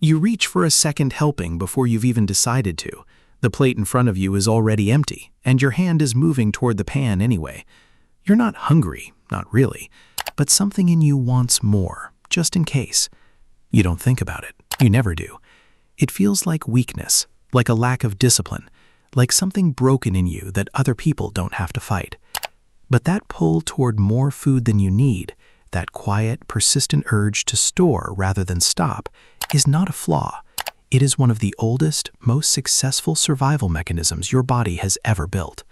You reach for a second helping before you've even decided to. The plate in front of you is already empty, and your hand is moving toward the pan anyway. You're not hungry, not really, but something in you wants more, just in case. You don't think about it. You never do. It feels like weakness, like a lack of discipline, like something broken in you that other people don't have to fight. But that pull toward more food than you need, that quiet, persistent urge to store rather than stop, is not a flaw. It is one of the oldest, most successful survival mechanisms your body has ever built.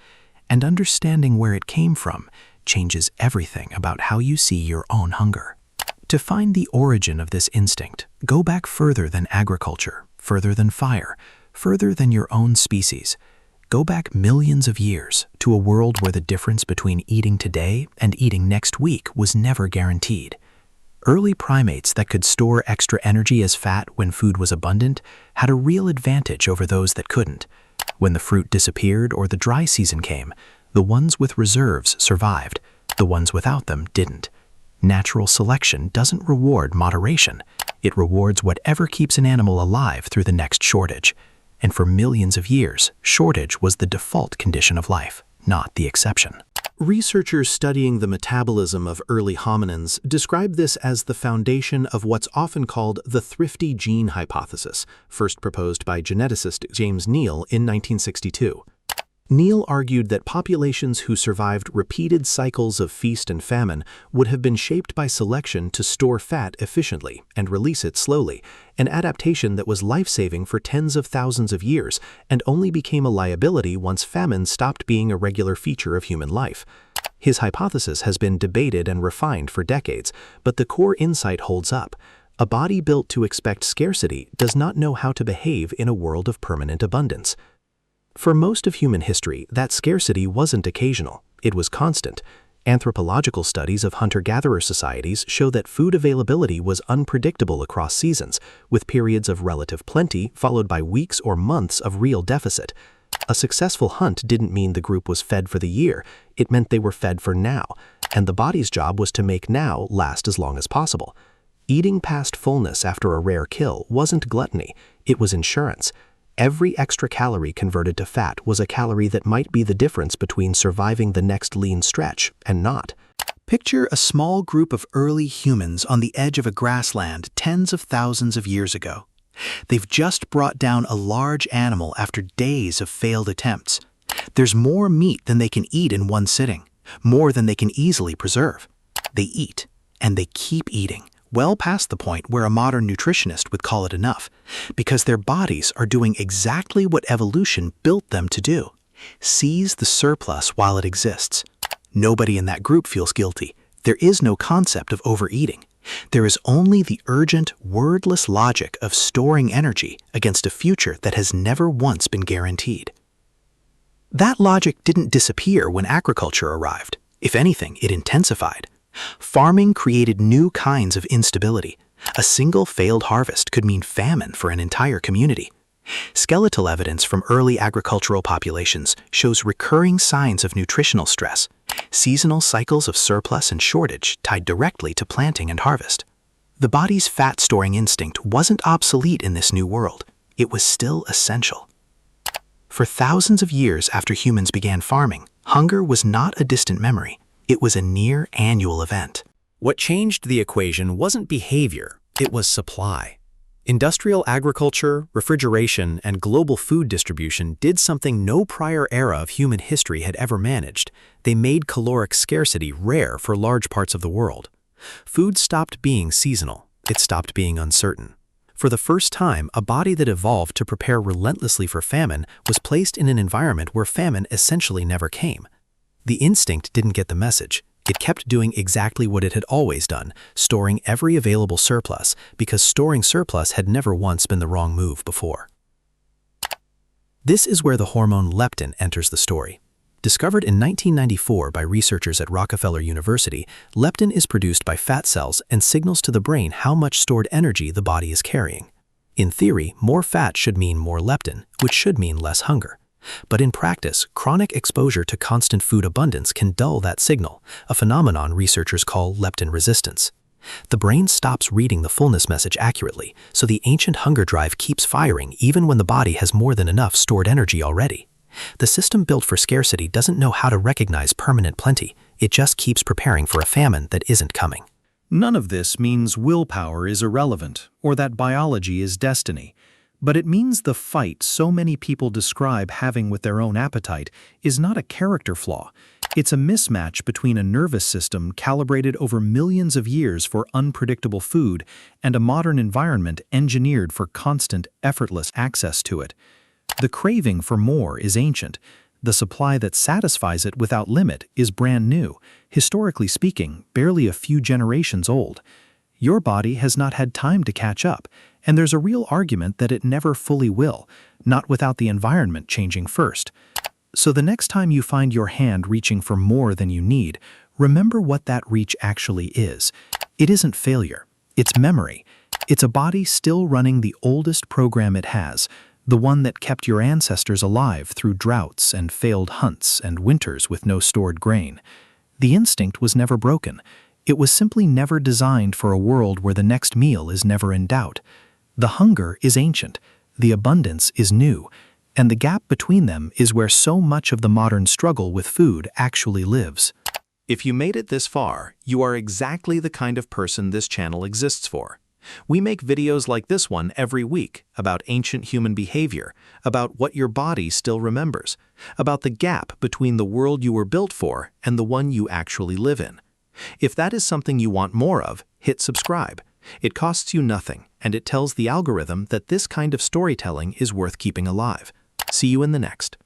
And understanding where it came from changes everything about how you see your own hunger. To find the origin of this instinct, go back further than agriculture, further than fire, further than your own species. Go back millions of years to a world where the difference between eating today and eating next week was never guaranteed. Early primates that could store extra energy as fat when food was abundant had a real advantage over those that couldn't. When the fruit disappeared or the dry season came, the ones with reserves survived, the ones without them didn't. Natural selection doesn't reward moderation. It rewards whatever keeps an animal alive through the next shortage. And for millions of years, shortage was the default condition of life, not the exception. Researchers studying the metabolism of early hominins describe this as the foundation of what's often called the thrifty gene hypothesis, first proposed by geneticist James Neal in 1962. Neal argued that populations who survived repeated cycles of feast and famine would have been shaped by selection to store fat efficiently and release it slowly, an adaptation that was life-saving for tens of thousands of years and only became a liability once famine stopped being a regular feature of human life. His hypothesis has been debated and refined for decades, but the core insight holds up. A body built to expect scarcity does not know how to behave in a world of permanent abundance. For most of human history, that scarcity wasn't occasional, it was constant. Anthropological studies of hunter-gatherer societies show that food availability was unpredictable across seasons, with periods of relative plenty followed by weeks or months of real deficit. A successful hunt didn't mean the group was fed for the year, it meant they were fed for now, and the body's job was to make now last as long as possible. Eating past fullness after a rare kill wasn't gluttony, it was insurance. Every extra calorie converted to fat was a calorie that might be the difference between surviving the next lean stretch and not. Picture a small group of early humans on the edge of a grassland tens of thousands of years ago. They've just brought down a large animal after days of failed attempts. There's more meat than they can eat in one sitting, more than they can easily preserve. They eat, and they keep eating, well past the point where a modern nutritionist would call it enough, because their bodies are doing exactly what evolution built them to do: seize the surplus while it exists. Nobody in that group feels guilty. There is no concept of overeating. There is only the urgent, wordless logic of storing energy against a future that has never once been guaranteed. That logic didn't disappear when agriculture arrived. If anything, it intensified. Farming created new kinds of instability. A single failed harvest could mean famine for an entire community. Skeletal evidence from early agricultural populations shows recurring signs of nutritional stress, seasonal cycles of surplus and shortage tied directly to planting and harvest. The body's fat-storing instinct wasn't obsolete in this new world. It was still essential. For thousands of years after humans began farming, hunger was not a distant memory. It was a near-annual event. What changed the equation wasn't behavior, it was supply. Industrial agriculture, refrigeration, and global food distribution did something no prior era of human history had ever managed. They made caloric scarcity rare for large parts of the world. Food stopped being seasonal. It stopped being uncertain. For the first time, a body that evolved to prepare relentlessly for famine was placed in an environment where famine essentially never came. The instinct didn't get the message. It kept doing exactly what it had always done, storing every available surplus, because storing surplus had never once been the wrong move before. This is where the hormone leptin enters the story. Discovered in 1994 by researchers at Rockefeller University, leptin is produced by fat cells and signals to the brain how much stored energy the body is carrying. In theory, more fat should mean more leptin, which should mean less hunger. But in practice, chronic exposure to constant food abundance can dull that signal, a phenomenon researchers call leptin resistance. The brain stops reading the fullness message accurately, so the ancient hunger drive keeps firing even when the body has more than enough stored energy already. The system built for scarcity doesn't know how to recognize permanent plenty. It just keeps preparing for a famine that isn't coming. None of this means willpower is irrelevant or that biology is destiny, but it means the fight so many people describe having with their own appetite is not a character flaw. It's a mismatch between a nervous system calibrated over millions of years for unpredictable food and a modern environment engineered for constant, effortless access to it. The craving for more is ancient. The supply that satisfies it without limit is brand new, historically speaking, barely a few generations old. Your body has not had time to catch up, and there's a real argument that it never fully will, not without the environment changing first. So the next time you find your hand reaching for more than you need, remember what that reach actually is. It isn't failure. It's memory. It's a body still running the oldest program it has, the one that kept your ancestors alive through droughts and failed hunts and winters with no stored grain. The instinct was never broken. It was simply never designed for a world where the next meal is never in doubt. The hunger is ancient. The abundance is new. And the gap between them is where so much of the modern struggle with food actually lives. If you made it this far, you are exactly the kind of person this channel exists for. We make videos like this one every week about ancient human behavior, about what your body still remembers, about the gap between the world you were built for and the one you actually live in. If that is something you want more of, hit subscribe. It costs you nothing, and it tells the algorithm that this kind of storytelling is worth keeping alive. See you in the next.